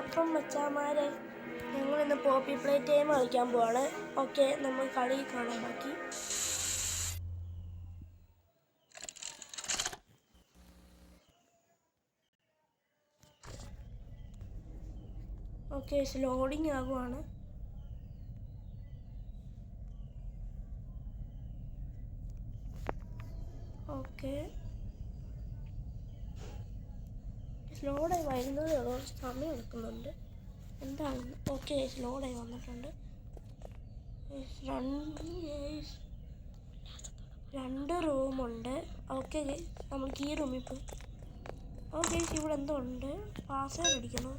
അപ്പം മച്ചാമാരെ ഞങ്ങളിന്ന് പോപ്പി പ്ലേ ടൈം കളിക്കാൻ പോവാണ്. ഓക്കെ, നമ്മൾ കളി കാണാൻ ബാക്കി. ഓക്കെ, ലോഡിങ് ആകുവാണ്. ഓക്കെ, ലോഡായി വരുന്നത് കുറച്ച് സമയം എടുക്കുന്നുണ്ട്. എന്താണ്? ഓക്കെ, ലോഡായി വന്നിട്ടുണ്ട്. രണ്ട് റൂമുണ്ട്. ഓക്കെ, നമുക്ക് ഈ റൂമിൽ പോയി. ഓക്കെ, ഇവിടെ എന്തോ ഉണ്ട്. പാസ്വേഡ് അടിക്കണം.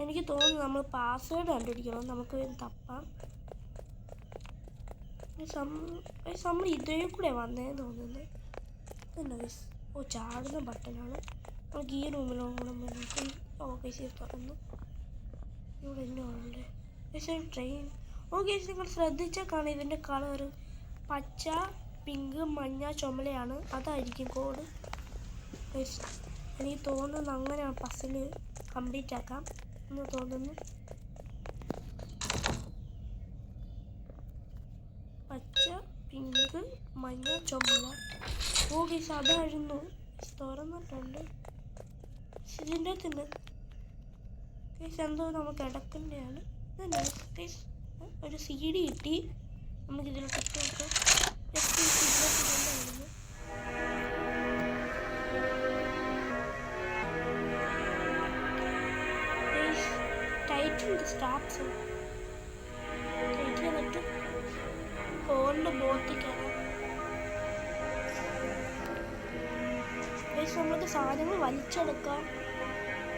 എനിക്ക് തോന്നുന്നു നമ്മൾ പാസ്വേഡ് കണ്ടുപിടിക്കണം. നമുക്ക് തപ്പാം. നമ്മൾ ഇതേ കൂടെ വന്നേന്ന് തോന്നുന്നത്. ഇതെന്നാ? ഓ, ചാടുന്ന ബട്ടനാണ്. നമുക്ക് ഈ റൂമിലോട്ട്. ഓക്കെ, ശരി, തുറന്നു. ഇവിടെ എന്നോ ഉണ്ട്. പക്ഷേ ട്രെയിൻ. ഓക്കെ, നിങ്ങൾ ശ്രദ്ധിച്ചാൽ കാണാം ഇതിൻ്റെ കളറ് പച്ച, പിങ്ക്, മഞ്ഞ, ചുമലയാണ്. അതായിരിക്കും കോഡ്. എനിക്ക് തോന്നുന്നു അങ്ങനെയാണ് പസില് കംപ്ലീറ്റ് ആക്കാം എന്ന് തോന്നുന്നു. പച്ച, പിങ്ക്, മഞ്ഞ, ചുമല. ഓക്കെ, അതായിരുന്നു. തുറന്നിട്ടുണ്ട്. ഇതിൻ്റെ തന്നെ എന്തോ നമുക്ക് കിടക്കേണ്ടതാണ്. ഇതന്നെ ഒരു CD കിട്ടി. നമുക്കിതിലോട്ട് ഇട്ട് നോക്കാം. ടൈറ്റിൽ സ്റ്റാർട്ട്സ് ടൈറ്റിൽ എന്നിട്ട് ഫോണിൻ്റെ ബോത്തിക്കാണ്. നമുക്ക് സാധനങ്ങൾ വലിച്ചെടുക്കാം.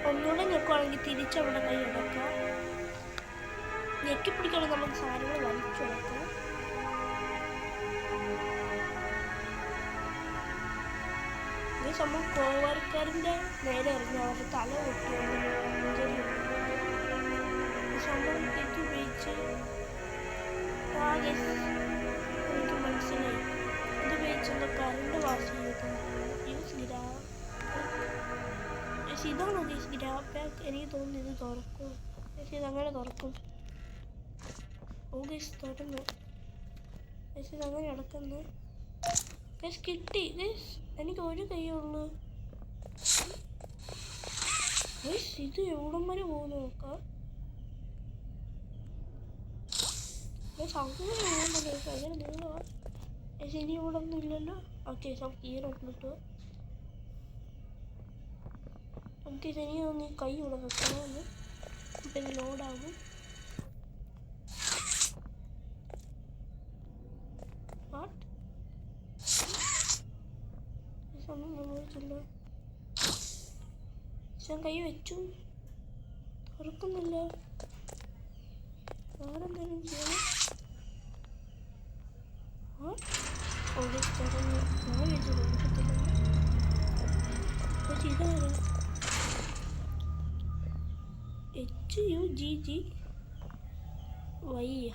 ഒന്നുകൂടെ ഞെക്കുവാണെങ്കിൽ തിരിച്ചവിടെ കൈ എടുക്കാം. ഞെക്കിപ്പിടിക്കുകയാണെങ്കിൽ നമുക്ക് സാധനങ്ങൾ വലിച്ചെടുക്കാം. ഈ സംഭവം കോവർക്കറിൻ്റെ നേരെ എറിഞ്ഞ് അവരുടെ തല പൊട്ടി സംഭവം ഇത് ഉപയോഗിച്ച് എനിക്ക് മനസ്സിലായി. ഇത് ഉപയോഗിച്ചെന്തോ കറണ്ട് വാഷ് ചെയ്തിട്ടുണ്ട്. ഇതാണോ ഗ്രാഫ് പാക്ക്? എനിക്ക് തോന്നുന്നു ഇത് തുറക്കും. പക്ഷേ ഇതങ്ങനെ തുറക്കും. ഓ ഗൈസ്, തുറന്നു. പക്ഷേ ഇതങ്ങനെ അടക്കുന്നു. ഗൈസ്, കിട്ടി. ഗൈസ്, എനിക്ക് ഒരു കൈയുള്ളൂ. ഗൈസ്, ഇത് എവിടം വരെ പോകുന്നു നോക്കാം. ഗൈസ്, അങ്ങനെ പോകുന്നുണ്ട്. ഗൈസ്, അങ്ങനെ നീളമാ. ഗൈസ്, ഇനി ഇവിടെ ഒന്നും ഇല്ലല്ലോ. ഓക്കെ, നമുക്ക് ഈ റോട്ടിലിട്ടു. നമുക്ക് ഇനി ഒന്ന് കൈ ഇവിടെ വെക്കണമെന്ന്. ഇപ്പം ഇത് ലോഡാകും. ഒന്നും സംഭവിച്ചില്ല. ഞാൻ കൈ വെച്ചു, തുറക്കുന്നില്ല. വേറെന്തെങ്കിലും ചെയ്യണം. അവിടെ തുറന്നു. ഞാൻ വെച്ചു തുറക്കത്തില്ല. പക്ഷെ ഇതാണ് HUGGY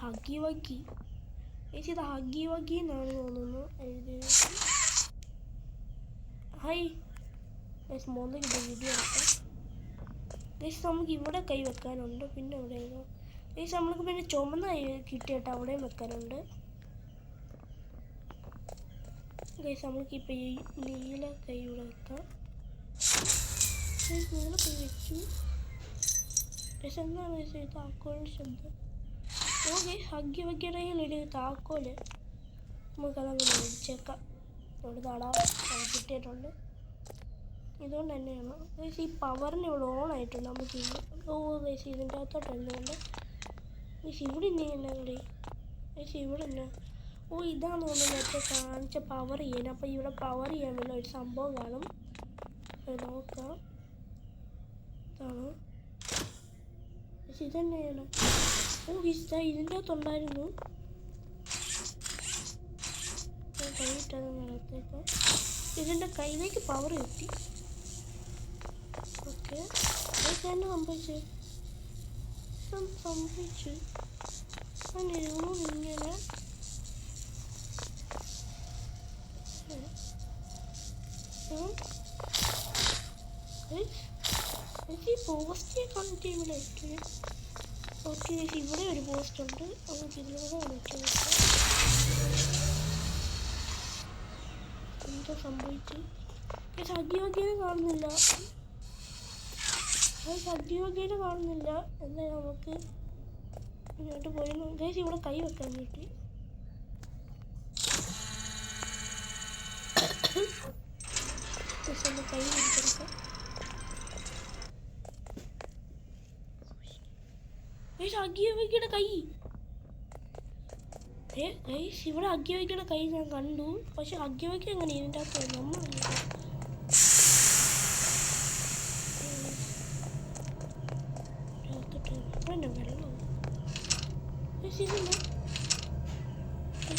ഹഗ്ഗി വഗ്ഗി. ചേച്ചി, ഇത് ഹഗ്ഗി വഗ്ഗി എന്നാണ് തോന്നുന്നു എഴുതിയത്. ഹായ് ഗൈസ്, മോന്തയ്ക്ക് വീഡിയോ എടുക്കാം. ഗൈസ്, നമുക്ക് ഇവിടെ കൈ വെക്കാനുണ്ട്. പിന്നെ ഇവിടെ ഗൈസ് നമ്മൾക്ക് പിന്നെ ചുമന്ന കൈ കിട്ടിയിട്ട് അവിടെയും വെക്കാനുണ്ട്. ഗൈസ്, നമ്മൾക്കിപ്പോൾ ഈ നീല കൈ ഇവിടെ വെക്കാം. നീല കൈ വെച്ചു. ഗൈസ്, എന്താണ് ഗൈസ് ഈ താക്കോലിൻ്റെ ശബ്ദം? ഓ ഗൈസ്, ഹഗ്ഗി വഗ്ഗിയുടെ ഒരു താക്കോല് നമുക്കതങ്ങനെ മേടിച്ചേക്കാം. ഇവിടെ നടാം. കിട്ടിയിട്ടുണ്ട്. ഇതുകൊണ്ട് തന്നെയാണ് ഗൈസ് ഈ പവറിന് ഇവിടെ ഓൺ ആയിട്ടുണ്ട്. നമുക്ക് ഓ ഗൈസ്, ഇതിൻ്റെ അകത്തോട്ട് എന്തുകൊണ്ട് ഗൈസ് ഇവിടെ ഇനി എന്നാ കളി? ഗൈസ്, ഇവിടെ എന്നാ? ഓ, ഇതാണ് നമ്മൾ നേരത്തെ കാണിച്ച പവർ ചെയ്യാൻ. അപ്പോൾ ഇവിടെ പവർ ചെയ്യാൻ വല്ല ഒരു സംഭവം കാണും. നോക്കാം. ഇതാണ് ഗൈസ്, ഇതന്നെയാണ്. ഓ ഗൈസ്, ഇതിൻ്റെ അകത്തുണ്ടായിരുന്നു. കൈയിട്ടത് നടത്തേക്കാം. ഇതിൻ്റെ കയ്യിലേക്ക് പവർ കിട്ടി. ഓക്കെ, തന്നെ സംഭവിച്ചു. ഇങ്ങനെ എനിക്ക് ഈ പോസ്റ്റ് കണ്ടിട്ട് ഇവിടെ ഓക്കെ ഇവിടെ ഒരു പോസ്റ്റ് ഉണ്ട്. നമുക്ക് ഇതിലൂടെ വിളിച്ചു എന്താ സംഭവിച്ചു? സദ്യോഗ്യനെ കാണുന്നില്ല. സദ്യോഗ്യനെ കാണുന്നില്ല. എന്തായാലും നമുക്ക് ഇങ്ങോട്ട് പോയി ഗൈസ് ഇവിടെ കൈ വെക്കാൻ കിട്ടി. കൈ പിടിച്ചെടുക്കാം. അഗ്യോഗ്യയുടെ കൈ ഇവിടെ അഗ്യോഗ്യയുടെ കൈ ഞാൻ കണ്ടു. പക്ഷെ അഗ്യോഗ്യ എങ്ങനെ ഇതിൻ്റെ അകത്ത് നമ്മൾ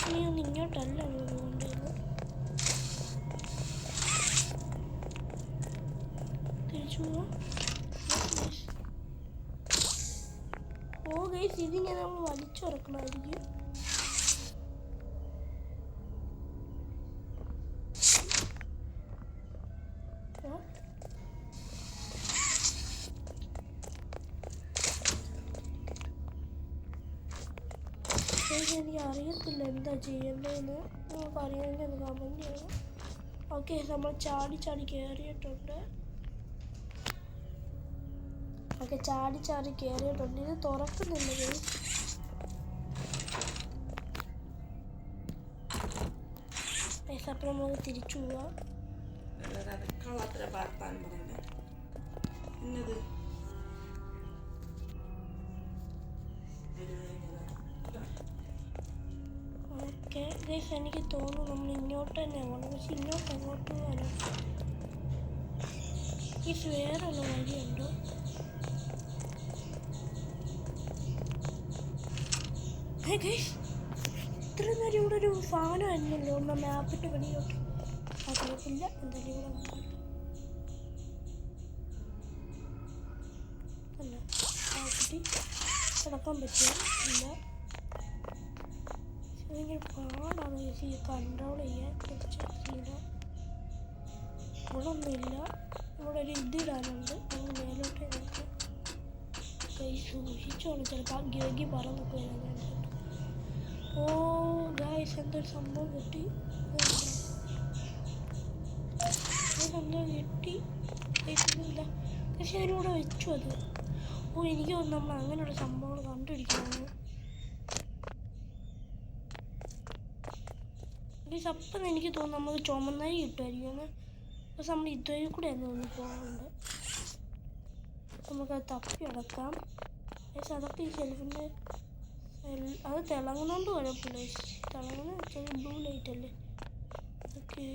വെള്ളം ഇങ്ങോട്ടല്ല കൊണ്ടുവരുന്നത്. തിരിച്ചു പോവാം. ഓ ഗൈസ് ഇതിങ്ങനെ നമ്മൾ വലിച്ചുറക്കണമായിരിക്കും. എനിക്ക് അറിയത്തില്ല എന്താ ചെയ്യേണ്ടതെന്ന്. നമുക്ക് അറിയാമെങ്കിൽ അത് കമൻറ്റ് ചെയ്യണം. ഓക്കെ നമ്മൾ ചാടി കയറിയിട്ടുണ്ട്. ഓക്കെ ചാടി കയറിയിട്ടുണ്ട്. ഇത് തുറക്കുന്നില്ല ഗൈസ്. അപ്പം നമുക്ക് തിരിച്ചു പോവാം. ഓക്കെ ഗൈസ് എനിക്ക് തോന്നുന്നു നമ്മൾ ഇങ്ങോട്ട് തന്നെ പോകണം. പക്ഷെ ഇങ്ങോട്ട് അങ്ങോട്ട് പോകാനോ ഗൈസ് വേറെ ഉള്ള വഴിയുണ്ടോ? ഇത്ര നേരം ഇവിടെ ഒരു സാധനമായിരുന്നല്ലോ ഒന്ന് മാപ്പിട്ട് വെളിയോട്ട്. കുഴപ്പമില്ല. എന്തായാലും ഇവിടെ നോക്കട്ടെ. അല്ല മാപ്പിട്ട് കിടക്കാൻ പറ്റില്ല. ഇല്ല ഭയങ്കര പാടാണ് ചേച്ചി കൺട്രോൾ ചെയ്യാൻ. ഇവിടെ ഒന്നുമില്ല. ഇവിടെ ഒരു ഇതിടാനുണ്ട്. നമ്മൾ മേലോട്ട് നോക്കാം. കൈ സൂക്ഷിച്ചോളൂ. ചിലപ്പോൾ അഗ്യോഗ്യ പറന്നൊക്കെ വരാൻ വേണ്ടിയിട്ട്. ഓ ഗായ്സ് എന്തൊരു സംഭവം കിട്ടി. എന്തോ കിട്ടി ഇല്ല. പക്ഷെ അതിലൂടെ വെച്ചു അത്. ഓ എനിക്ക് തോന്നുന്നു നമ്മൾ അങ്ങനെയുള്ള സംഭവങ്ങൾ കണ്ടുപിടിക്കണം. അപ്പം എനിക്ക് തോന്നുന്നു നമുക്ക് ചുമന്നായി കിട്ടുമായിരിക്കും. പക്ഷെ നമ്മൾ ഇതുവഴി കൂടെ തോന്നി പോകുന്നുണ്ട്. നമുക്കത് തപ്പി അടക്കാം. പക്ഷെ അതൊക്കെ ഈ ഷെൽഫിൻ്റെ അത് തിളങ്ങുന്നോണ്ട് കുഴപ്പമില്ല. തിളങ്ങുന്ന വെച്ചാൽ ബ്ലൂ ലൈറ്റ് അല്ലേ. ഓക്കെ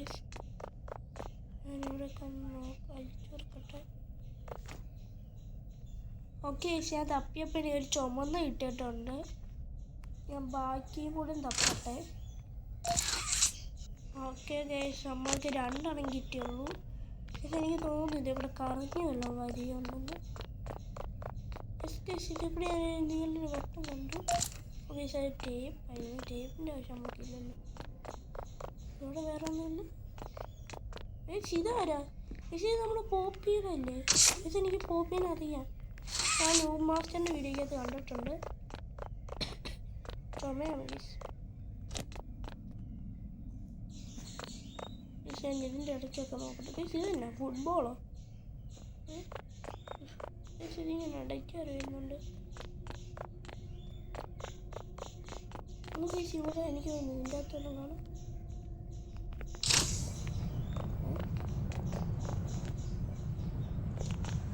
ഞാനിവിടെ അഴിച്ചു കൊടുക്കട്ടെ. ഓക്കെ ഞാൻ തപ്പിയപ്പോൾ ഒരു ചുമന്ന കിട്ടിയിട്ടുണ്ട്. ഞാൻ ബാക്കിയും കൂടെ തപ്പട്ടെ. ഓക്കെ ഗൈസ് നമ്മൾക്ക് 2 കിട്ടിയുള്ളൂ. പക്ഷെ എനിക്ക് തോന്നുന്നില്ല ഇവിടെ കറങ്ങി വല്ല വരികയുണ്ടെന്ന്. ഇവിടെ എന്തെങ്കിലും വെട്ടം കണ്ടു. ഓക്കെ സാർ ടേപ്പ് ആയിരുന്നു. ടേപ്പിൻ്റെ ആവശ്യം നമുക്കില്ലല്ലോ. ഇവിടെ വേറെ ഒന്നുമില്ല. ഇതാരാ? പക്ഷേ നമ്മുടെ പോപ്പീനെ അല്ലേ? പക്ഷെ എനിക്ക് പോപ്പീനെ അറിയാം. ഞാൻ ന്യൂബ് മാസ്റ്ററിൻ്റെ വീഡിയോയ്ക്കകത്ത് കണ്ടിട്ടുണ്ട്. ചുമയാണ് ഗൈസ്. പക്ഷേ ഇതിൻ്റെ ഇടയ്ക്കൊക്കെ നോക്കട്ടെ. പക്ഷേ ഇത് തന്നെ ഫുട്ബോളോ? പക്ഷേ ഇതിങ്ങനെ ഇടയ്ക്ക് അറിയുന്നുണ്ട്. ചേച്ചി ഇവിടെ എനിക്ക് തോന്നുന്നു ഇതിൻ്റെ അകത്തെല്ലാം കാണും.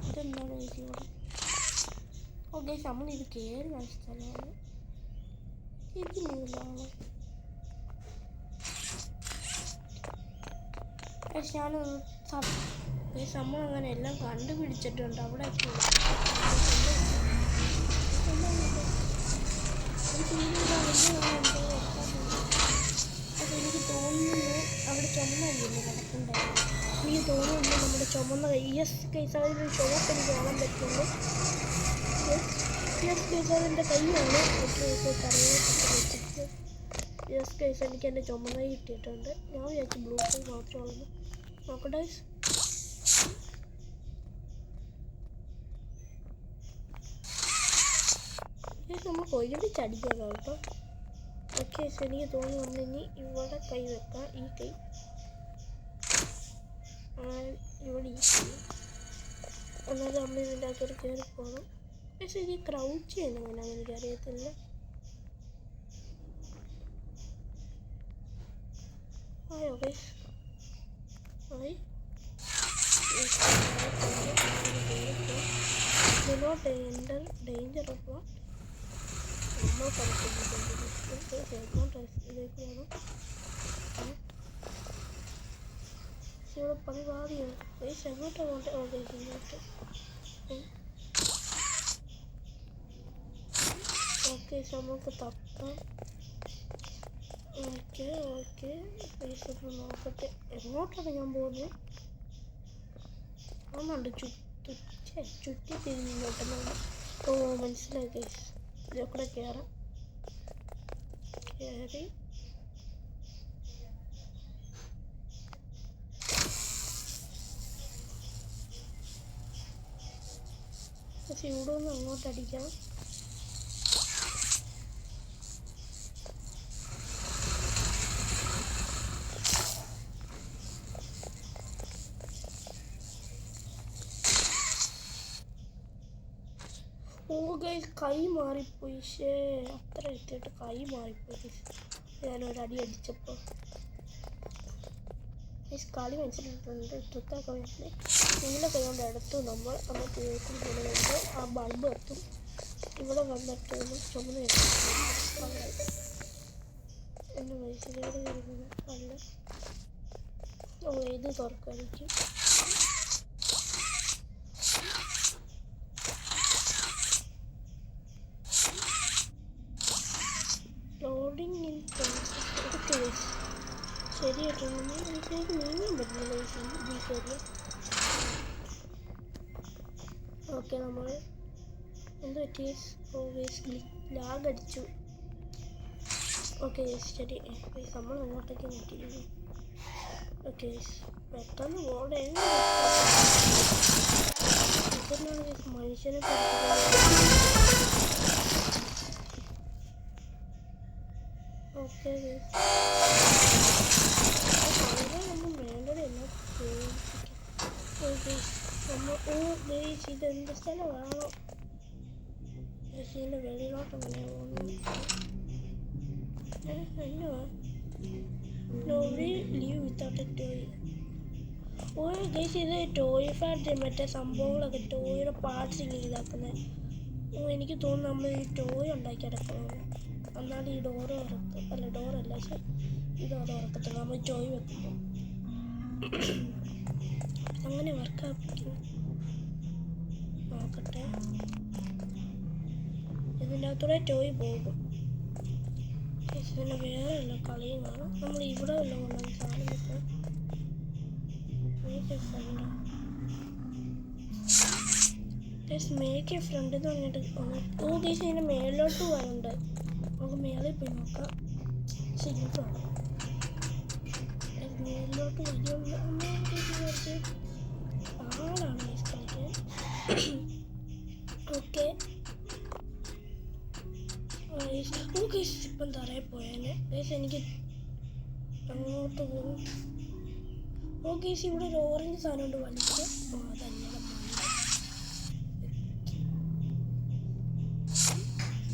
ഇതെന്താണ് ചേച്ചി ഇവിടെ? ഓക്കെ നമ്മളിത് കയറി കാണിച്ച സ്ഥലമാണ്. ഇതിലാണ് പക്ഷെ നമ്മളങ്ങനെ എല്ലാം കണ്ടുപിടിച്ചിട്ടുണ്ട്. അവിടെ എനിക്ക് തോന്നുന്നു അവിടെ ചുമന്നല്ലേ കിടപ്പുണ്ടായിരുന്നു. എനിക്ക് തോന്നുന്നു നമ്മുടെ ചുമന്ന കേസ് അതിന് ചുമപ്പ് എനിക്ക് കാണാൻ പറ്റുള്ളൂ. കേസ് അതിൻ്റെ കൈയാണ്. കേസ് എനിക്ക് എൻ്റെ ചുമന്ന കിട്ടിയിട്ടുണ്ട്. ഞാൻ വിചാരിച്ചു ബ്ലൂ കൈ മാത്രമേ ഉള്ളൂ. നോക്കട്ടെ നമുക്ക് ഒരുമിച്ച് അടിക്കാനാണ് കേട്ടോ. ഓക്കെ, എനിക്ക് തോന്നുന്നു നമ്മളിനി ഇവിടെ കൈ വെക്കാം. ഈ കൈ ഇവിടെ ഈ കൈ, എന്നാലും നമ്മൾ ഇതിൻ്റെ അകത്തോട്ട് കയറി പോകണം. പക്ഷേ ഇത് ക്രൗച്ച് ചെയ്യുന്ന എങ്ങനെയാണെന്ന് എനിക്കറിയത്തില്ല. ആയോ ഗൈസ്? ആയി. Do not enter danger of what? നമ്മൾ പഠിക്കുന്നത് ഇതിലേക്കാണ്. ഇവിടെ പണി പാടിയാണ്. ഗൈസ് എങ്ങോട്ടാണ് പോകട്ടെ? ഓ ഗൈസ് ഇങ്ങോട്ട്. ഓക്കെ, നമുക്ക് തപ്പാം. ഓക്കെ ഓക്കെ, ഗൈസ് ഒന്ന് നോക്കട്ടെ എങ്ങോട്ടാണ് ഞാൻ പോകുന്നത്. ഒന്നുണ്ട് ചുറ്റി തിരിഞ്ഞോട്ടുന്നുണ്ട്. ഓ മനസ്സിലായി ഗൈസ്, ഇതിൽ കൂടെ കയറാം. കയറി പക്ഷെ ഇവിടെ ഒന്ന് അങ്ങോട്ടടിക്കാം. ഓ ഗൈസ്, കൈ മാറിപ്പോയി. അത്ര എത്തിയിട്ട് കൈ മാറിപ്പോയി. ഞാനൊരടി അടിച്ചപ്പോൾ ഗൈസ് കളി മനസ്സിലായിട്ടുണ്ട്. ട്രിക്കൊക്കെ മനസ്സിലായി. നിങ്ങളുടെ കൈ കൊണ്ട് എടുത്തു നമ്മൾ എന്നിട്ട് പോകുന്നുണ്ട്. ആ ബൾബ് എത്തും. ഇവിടെ വന്നിട്ട് ചുമന്ന് കണ്ട് എൻ്റെ മനസ്സിലേടെ വരുന്നത് കണ്ട്. ഓ ഇത് തുറക്കായിരിക്കും. Loading in process. ശരിയായിട്ടുണ്ട്. എനിക്ക് നീങ്ങാൻ പറ്റില്ല ഈ കയറിയ. ഓക്കെ, നമ്മൾ എന്ത് പറ്റി? ലാഗ് അടിച്ചു. ഓക്കെ ശരി, നമ്മൾ അങ്ങോട്ടേക്ക് നോക്കിയിരുന്നു. ഓക്കെ, പെട്ടെന്ന് ഓടെ ഇതെന്നാണ് മനുഷ്യനെ ഓക്കെ നമ്മൾ വേണ്ടതല്ല. നമ്മൾ ഇതെന്ത് സ്ഥലമാണോ? ഇതിൻ്റെ വെളിയിലോട്ട് അങ്ങനെ പോകുന്നു. Leave without a toy. Oh guys, ഇത് ടോയ് ഫാക്ടറി മറ്റേ സംഭവങ്ങളൊക്കെ ടോയുടെ പാർട്സ് ഇങ്ങനെ ഇതാക്കുന്നത്. എനിക്ക് തോന്നുന്നു നമ്മൾ ഈ ടോയ് ഉണ്ടാക്കിയെടുക്കണം. എന്നാലും ഈ ഡോറ് തുറക്കും. അല്ല ഡോറല്ല, പക്ഷേ ഈ ഡോറ് തുറക്കത്തില്ല നമ്മൾ ടോയ് വെക്കുമ്പോൾ. അങ്ങനെ വർക്കാപ്പിക്കുന്നു. നോക്കട്ടെ, ഇതിൻ്റെ അകത്തൂടെ ടോയ് പോകും. ഇതിൻ്റെ വേറെ ഉള്ള കളിയും കാണും. നമ്മൾ ഇവിടെ വല്ലതും കൊണ്ടാണ് സാധനം വെക്കാം. മേക്ക് എ ഫ്രണ്ട് എന്ന് പറഞ്ഞിട്ട് ഓ ഗൈസ്, ഇതിൻ്റെ മേളിലോട്ട് പോകാനുണ്ട്. നമുക്ക് മേളിൽ പോയി നോക്കാം. ശരിട്ടോ, മേളിലോട്ട് വലിയ ആളാണ് ഗൈസ് കളിക്കാൻ. ഓക്കെ ഓ ഗൈസ്, ഇപ്പം തറയിൽ പോയാൽ ഗൈസ് എനിക്ക് അങ്ങോട്ട് പോകും. ഓ ഗൈസ്, ഇവിടെ ഒരു ഓറഞ്ച് സാധനം കൊണ്ട് വലിച്ച് അതന്നെ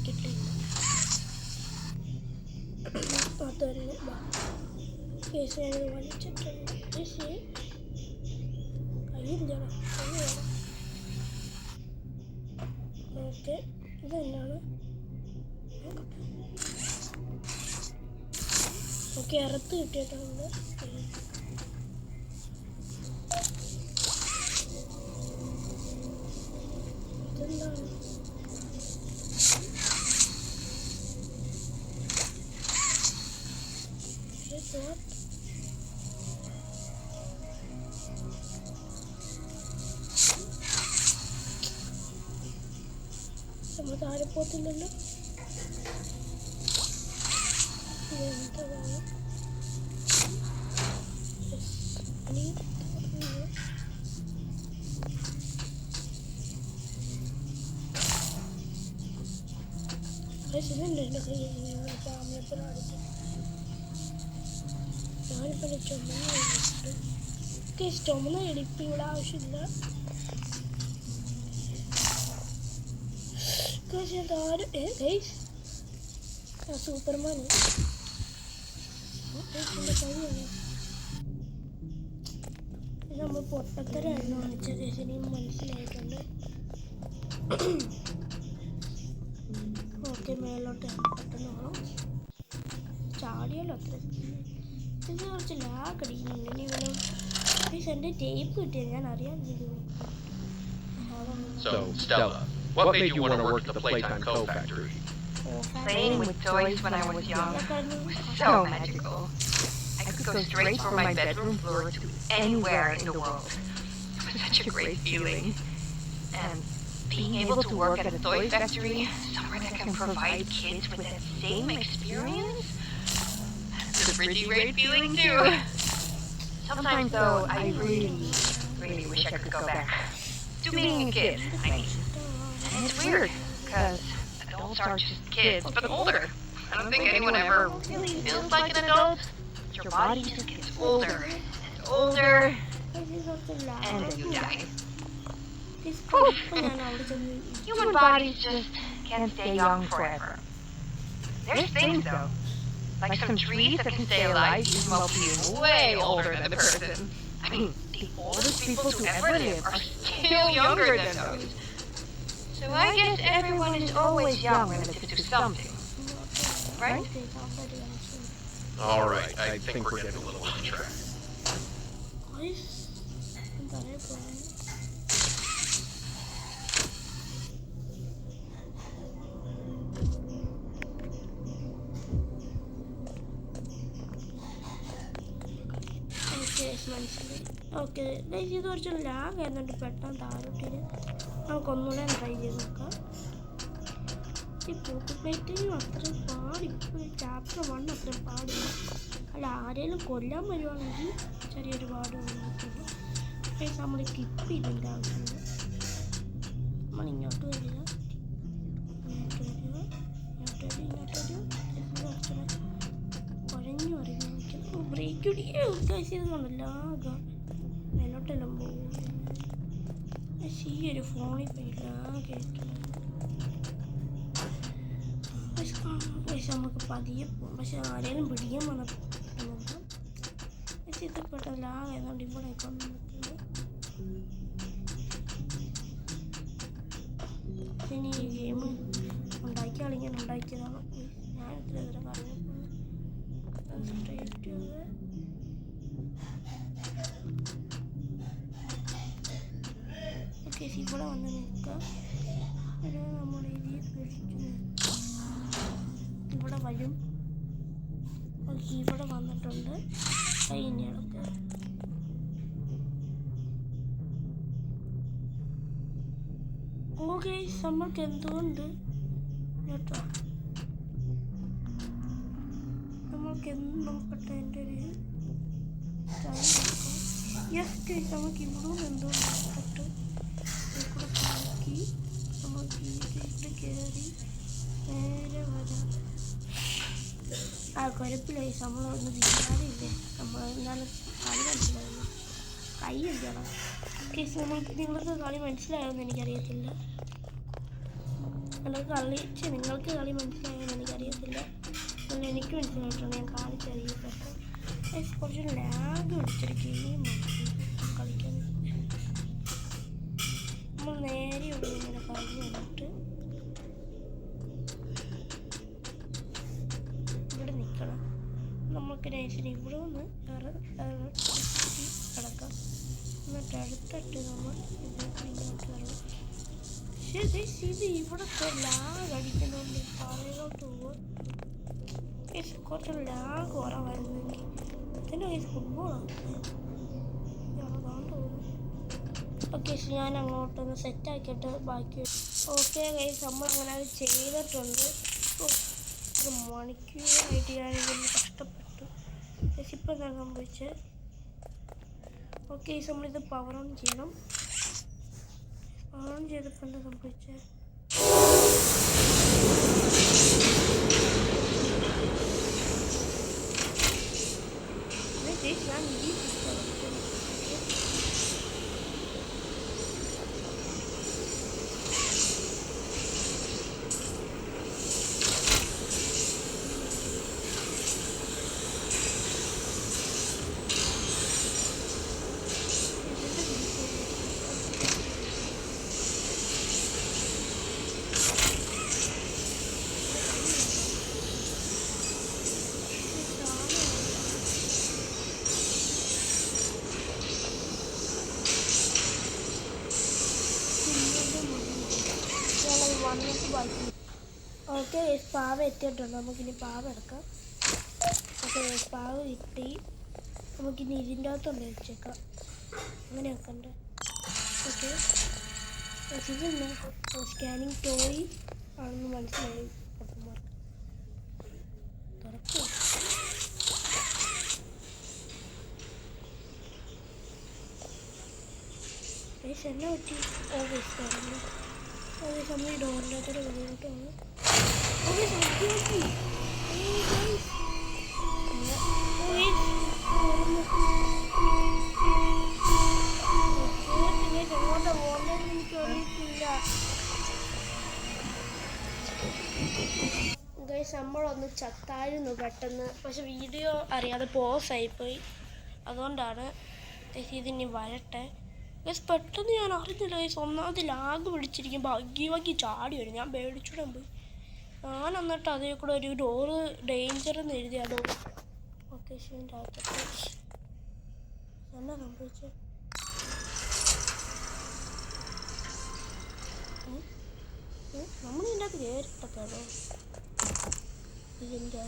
കിട്ടില്ല. അതന്നെ ഗൈസ്, ഞാനിത് വലിച്ചിട്ടുണ്ട്. ഗൈസ് കയ്യില്ല. ഓക്കെ, ഇതെന്നാണ്? ഓക്കെ, അറുത്ത് കിട്ടിയിട്ടുണ്ട്. ഇതെന്താണ്? നമ്മൾ താഴെ പോത്തില്ലല്ലോ. എന്താണ്? ഇതുണ്ട് എൻ്റെ കയ്യിൽ ക്യാമറ അടുത്ത് ഞാനിപ്പോൾ ചുമന്ന എടുപ്പ് ഇവിടെ ആവശ്യമില്ല. സൂപ്പർമാൻ നമ്മൾ പൊട്ടത്തരായിരുന്നു കാണിച്ചത്. ശരിയും മനസ്സിലായിട്ടുണ്ട്. ഓക്കെ, മേലോട്ട് പെട്ടെന്ന് പോകണം. ചാടിയല്ലോ അത്ര. ഇത് കുറച്ച് ലാഗ് അടിക്കുന്നുണ്ട്. ഇനി വേണം എൻ്റെ ടേപ്പ് കിട്ടിയത് ഞാൻ അറിയാതിരിക്കുന്നു. So, Stella, what made you want to work at the Playtime Co. factory? Playing with toys when I was young was so magical. I could go straight from my bedroom floor to anywhere in the world. It was such a great feeling. And being able to work at a toy factory, somewhere that can provide kids with that same experience, that's a pretty great feeling too. Sometimes though, I really wish I could go back to being a kid. I mean, and it's weird, because adults aren't just kids, but older. I don't think anyone ever really feels like an adult. Your body just gets older and older, and then you die. Poof. Human bodies just can't stay young forever. There's things though, like some trees that can stay alive even while being way older than the person. I mean, the oldest people to ever live are still younger than those. So I guess everyone is always young relative to something, right? All right, I think we're getting a little off track. മനസ്സിലായി. Okay, ഇത് കുറച്ച് lag ആയിരുന്നുണ്ട്. പെട്ടെന്ന് താഴോട്ടിന് നമുക്കൊന്നുകൂടെ try ചെയ്ത് നോക്കാം. ഈ poppy പ്ലേറ്റിനും അത്രയും പാടിപ്പോൾ chapter 1 അത്രയും പാടില്ല. അല്ല, ആരെങ്കിലും കൊല്ലാൻ വരുവാണെങ്കിൽ ചെറിയൊരു പാട് വന്നിട്ടുണ്ട്. നമ്മൾ സ്കിപ്പ് ചെയ്തതിൻ്റെ ആവശ്യമില്ല. നമ്മൾ ഇങ്ങോട്ട് വരിക, ഇങ്ങോട്ട് കുറച്ചുകൂടെ കുഴഞ്ഞു പറയുക. ബ്രേക്ക് ചെയ്തുകൊണ്ടല്ലോ മേലോട്ടെല്ലാം പോകും. പക്ഷേ ഈ ഒരു ഫോണിൽ പോയില്ല പക്ഷെ നമുക്ക് പതിയെ പോകും. പക്ഷെ ആരെങ്കിലും പിടിക്കാൻ വന്നപ്പോൾ നോക്കാം. പക്ഷെ ഇത് പെട്ടെന്ന് ലാഗായതുകൊണ്ട് ഇവിടെ വന്നിട്ടുണ്ട്. പിന്നെ ഈ ഗെയിം ഉണ്ടാക്കിയ ആളിങ്ങനെ ഉണ്ടാക്കിയതാണ്. ഞാൻ ഇത്ര പറഞ്ഞപ്പോൾ സ്ട്രേറ്റ് ഓക്കെ, ഇവിടെ വന്ന് നിൽക്കുക. നമ്മൾ ഇതിൽ പിടിച്ചു ഇവിടെ വരും. ഓക്കെ, ഇവിടെ വന്നിട്ടുണ്ട്. ഇനി ഇടക്ക് ഓക്കെ, നമ്മൾക്ക് എന്തുകൊണ്ട് കേട്ടോ നമ്മൾക്ക് നോക്കട്ടെ. എൻ്റെ ഒരു യെസ് കേസ് നമുക്ക് ഇവിടെ എന്തോ നോക്കട്ടെ. ഇവിടെ നോക്കി നമുക്ക് ഇതിട്ട് കയറി നേരെ വരാം. ആ കുഴപ്പമില്ല. നമ്മളൊന്ന് വീഴാറില്ലേ, നമ്മൾ എന്നാലും കളി മനസ്സിലായിരുന്നു. കൈ എന്താണ് കേസ് നിങ്ങൾക്ക് കളി മനസ്സിലായോന്ന് എനിക്കറിയത്തില്ല. നിങ്ങൾക്ക് കളി മനസ്സിലായോന്ന് എനിക്കറിയത്തില്ല. അതുകൊണ്ട് എനിക്ക് മനസ്സിലായിട്ടുണ്ട്. ഞാൻ കാണിച്ചറിയപ്പെട്ടു. കുറച്ച് ലാഗ് പിടിച്ചൊരു ഗെയിം കളിക്കാൻ. നമ്മൾ നേരെ ഇവിടെ ഇങ്ങനെ കഴിഞ്ഞ് വന്നിട്ട് ഇവിടെ നിൽക്കണം. നമുക്ക് നൈസിന് ഇവിടെ ഒന്ന് കിടക്കാം. എന്നിട്ട് അടുത്തിട്ട് നമ്മൾ ഇങ്ങോട്ട് വരണം. പക്ഷേ ഇത് ഇവിടുത്തെ ലാഗ് അടിക്കുന്നതുകൊണ്ട് താഴോട്ട് പോകും. കുറച്ച് ലാഗ് കുറവായിരുന്നെങ്കിൽ ഇതിൻ്റെ കേസ് ഫുട്ബോളാണ്. ഓക്കെ, ഞാൻ അങ്ങോട്ടൊന്ന് സെറ്റാക്കിയിട്ട് ബാക്കി. ഓക്കെ ഗൈസ്, നമ്മളങ്ങനെ അത് ചെയ്തിട്ടുണ്ട്. ഒരു മണിക്കൂറായിട്ട് ഞാനിതൊന്ന് കഷ്ടപ്പെട്ടു. പക്ഷെ ഇപ്പം ഞാൻ സംഭവിച്ചത് ഓക്കെ, നമ്മളിത് പവർ ഓൺ ചെയ്യണം. പവർ ഓൺ ചെയ്തപ്പോൾ എന്താ സംഭവിച്ചത്? ഞാൻ ഈ ഓക്കെ പാവ എത്തിയിട്ടുണ്ട്. നമുക്കിനി പാവ എടുക്കാം. ഓക്കെ പാവ കിട്ടി. നമുക്കിനി ഇതിൻ്റെ അകത്തുണ്ട് വെച്ചേക്കാം. അങ്ങനെ വെക്കണ്ട. ഓക്കെ ഇതെന്നാ സ്കാനിങ് ടോയ് ആണെന്ന് മനസ്സിലായി. പൊട്ടന്മാർക്ക് തുറക്കുക. എന്നാ പറ്റി? ഓക്കെ തുറന്നു. ഓക്കെ നമ്മൾ ഈ ഡോറിൻ്റെ അകത്തോടെ വെളിയിലോട്ടാണ്. ഓക്കെ സത്യാക്കി എങ്ങോട്ടാ പോകേണ്ടതെന്ന് എനിക്ക് അറിയത്തില്ല. ഗൈസ് നമ്മളൊന്ന് ചത്തായിരുന്നു പെട്ടെന്ന്. പക്ഷെ വീഡിയോ അറിയാതെ പോസായിപ്പോയി. അതുകൊണ്ടാണ് ഇതിനി വരട്ടെ. ഗൈസ് പെട്ടെന്ന് ഞാൻ അറിഞ്ഞില്ല. ഗൈസ് ഒന്നാമത് ലാഗ് പിടിച്ചിരിക്കും. ഭാഗ്യമാക്കി ചാടി വരും. ഞാൻ പേടിച്ചൂടാൻ പോയി. ഞാൻ എന്നിട്ട് അതേ കൂടെ ഒരു ഡോറ് ഡേഞ്ചർ എന്ന് എഴുതിയ ഡോർ. ഓക്കെ ശരിൻ്റെ അകത്തൊക്കെ എന്നാ സംഭവിച്ചത്? നമ്മൾ ഇതിൻ്റെ അകത്ത് കയറിട്ടൊക്കെയാണോ? ഇതിൻ്റെ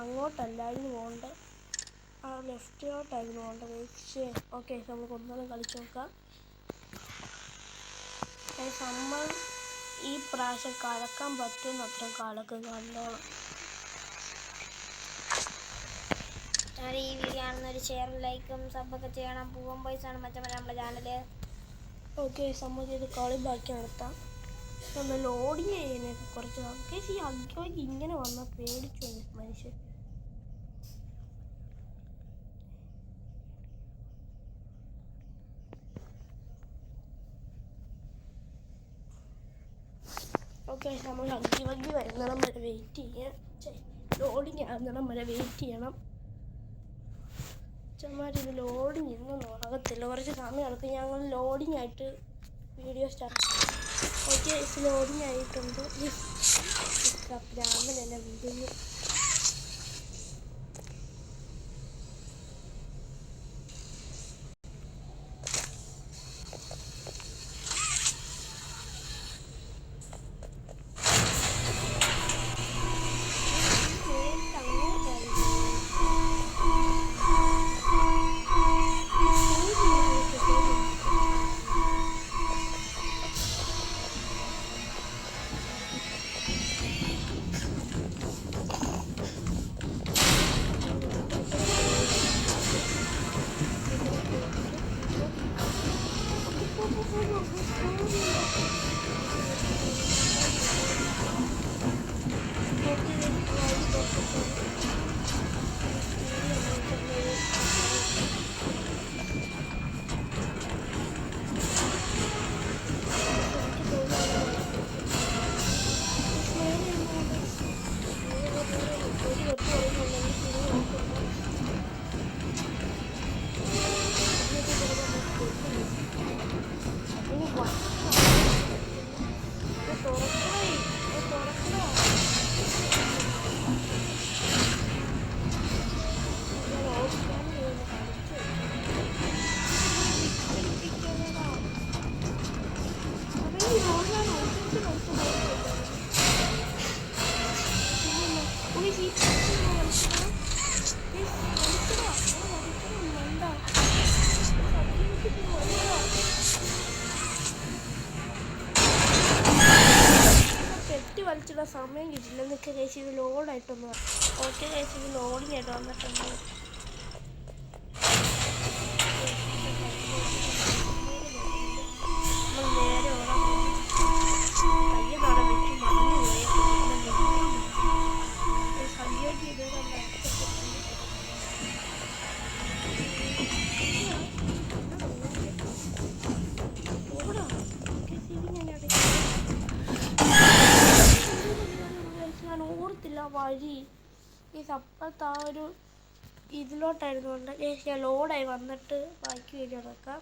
അങ്ങോട്ടല്ലായിരുന്നു പോകേണ്ടത്. ആ ലെഫ്റ്റിലോട്ടായിരുന്നു പോകേണ്ടത്. പക്ഷേ ഓക്കെ നമുക്ക് ഒന്നുകൂടെ കളിച്ച് നോക്കാം. നമ്മൾ ഈ പ്രാവശ്യം കലക്കാൻ പറ്റുന്ന അത്ര കലക്ക് കണ്ടോളാം. ഈ വീഡിയോ കാണുന്നൊരു ഷെയറും ലൈക്കും സബ്ബൊക്കെ ചെയ്യണം. പൂവൻ ബോയ്സ് ആണ് മറ്റേ നമ്മുടെ ചാനല്. ഓക്കെ നമുക്ക് ഇത് കളി ബാക്കി നടത്താം. നമ്മൾ ലോഡിങ് ചെയ്യാനൊക്കെ കുറച്ച് നമുക്ക് ഈ അഗ്ഗോയ്ക്ക് ഇങ്ങനെ വന്നാൽ പേടിച്ചു മനുഷ്യൻ. ഓക്കെ നമ്മൾ അഗ്ഗി വരുന്നിടം വരെ വെയിറ്റ് ചെയ്യാം. ലോഡിങ് ആകുന്നിടം വരെ വെയിറ്റ് ചെയ്യണം. ചുമ്മാരി ഇത് ലോഡിങ് ഇന്നൊന്നും ആകത്തില്ല. കുറച്ച് സമയം എടുക്കും. ഞങ്ങൾ ലോഡിങ് ആയിട്ട് വീഡിയോ സ്റ്റാർട്ട് ചെയ്യും. ഓക്കെ ലോഡിങ് ആയിട്ടുണ്ട്. രാമൻ എന്നെ വീഡിയോ കയറാൻ സമയം കിട്ടില്ല. എന്നൊക്കെ കഴിച്ച് ഇത് ലോഡായിട്ടൊന്ന് ഓക്കെ കഴിച്ച് ഇത് ലോഡിങ് ആയിട്ട് വന്നിട്ടുണ്ട്. നമ്മൾ നേരെ ഓടാൻ കയ്യ നാളെ വെച്ച് മറന്നു പോയി സദ്യക്ക് ഇത് ഞാൻ ഓർത്തില്ല വഴി. ഈ അപ്പുറത്ത് ആ ഒരു ഇതിലോട്ടായിരുന്നു കൊണ്ട് ഞാൻ ലോഡായി വന്നിട്ട് ബാക്കി വീഡിയോ എടുക്കാം.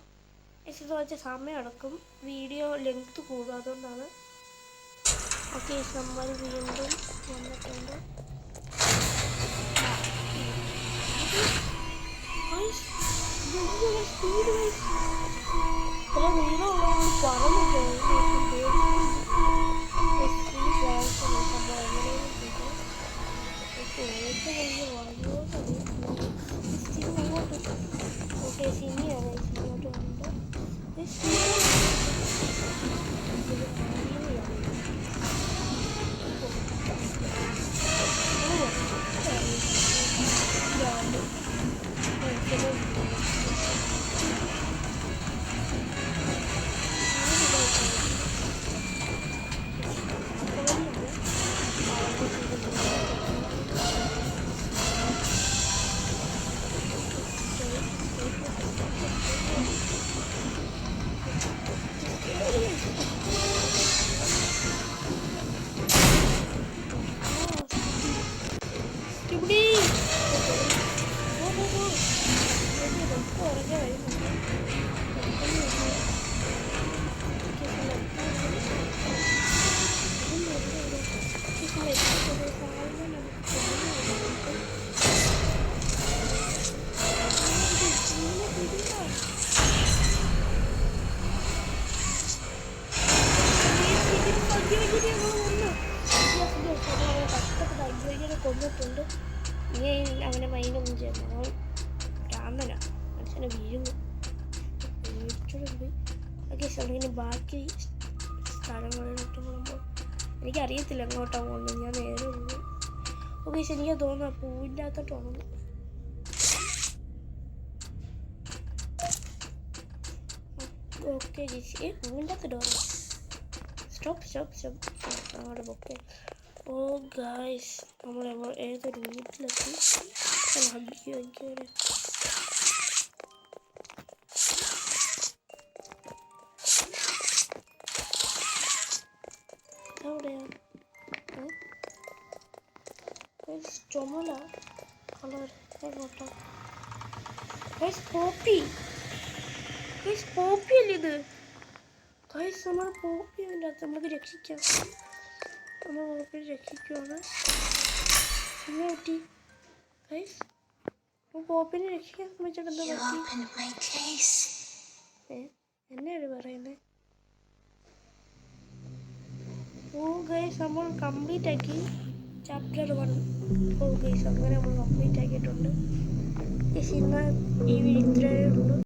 ഇത് വെച്ച സമയം എടുക്കും, വീഡിയോ ലെങ്ത് കൂടും, അതുകൊണ്ടാണ്. ഓക്കെ നമ്മൾ വീണ്ടും വന്നിട്ടുണ്ട്. സ്പീഡ് ഇത്ര നീളമുള്ള പറന്നു പോയി. ഓക്കെ സിനിയാണ് സിനിമോട്ട് വന്നിട്ട് കൊന്നിട്ടുണ്ട്. ഇനി അവനെ മൈനൊന്നും ചെയ്യുന്നു. അവൻ രാമനാ, മനുഷ്യനെ വീഴുന്നു. വീഴ്ചയുണ്ട്. ഓക്കെ ഇങ്ങനെ ബാക്കി സ്ഥലങ്ങളിലോട്ട് പോകുമ്പോൾ എനിക്കറിയത്തില്ല എങ്ങോട്ടാണ് പോകുന്നത്. ഞാൻ നേരെ പോകും. ഓക്കെ എനിക്ക് തോന്നുന്നു പൂവില്ലാത്തോട്ട് പോകുന്നു. ഓക്കെ ചേച്ചി പൂവില്ലാത്ത ഡോർ. സ്റ്റോപ്പ് അവിടെ ഓക്കെ. ഓ ഗായ്സ് നമ്മൾ ഏതൊരു വീട്ടിലെത്തി. എവിടെയാ ചുമല കളർ എങ്ങോട്ടാ? പോപ്പി അല്ലേ ഇത്? ഗൈസ് നമ്മൾ പോപ്പി അതിൻ്റെ അകത്ത് നമുക്ക് രക്ഷിക്കാം. നമ്മൾ പോപ്പി രക്ഷിക്കുവാണ്. പിന്നെ പറ്റി ഗൈസ് പോപ്പിനെ രക്ഷിക്കാൻ ശ്രമിച്ചിട്ട് എന്താ പറ്റി? എന്നെയാണ് പറയുന്നത്. ഓ ഗൈസ് നമ്മൾ കംപ്ലീറ്റ് ആക്കി ചാപ്റ്റർ 1. ഓ ഗൈസ് അങ്ങനെ നമ്മൾ കംപ്ലീറ്റ് ആക്കിയിട്ടുണ്ട്. ഇന്ന് ഈ വീഡിയോ ഇത്രയേ ഉള്ളൂ.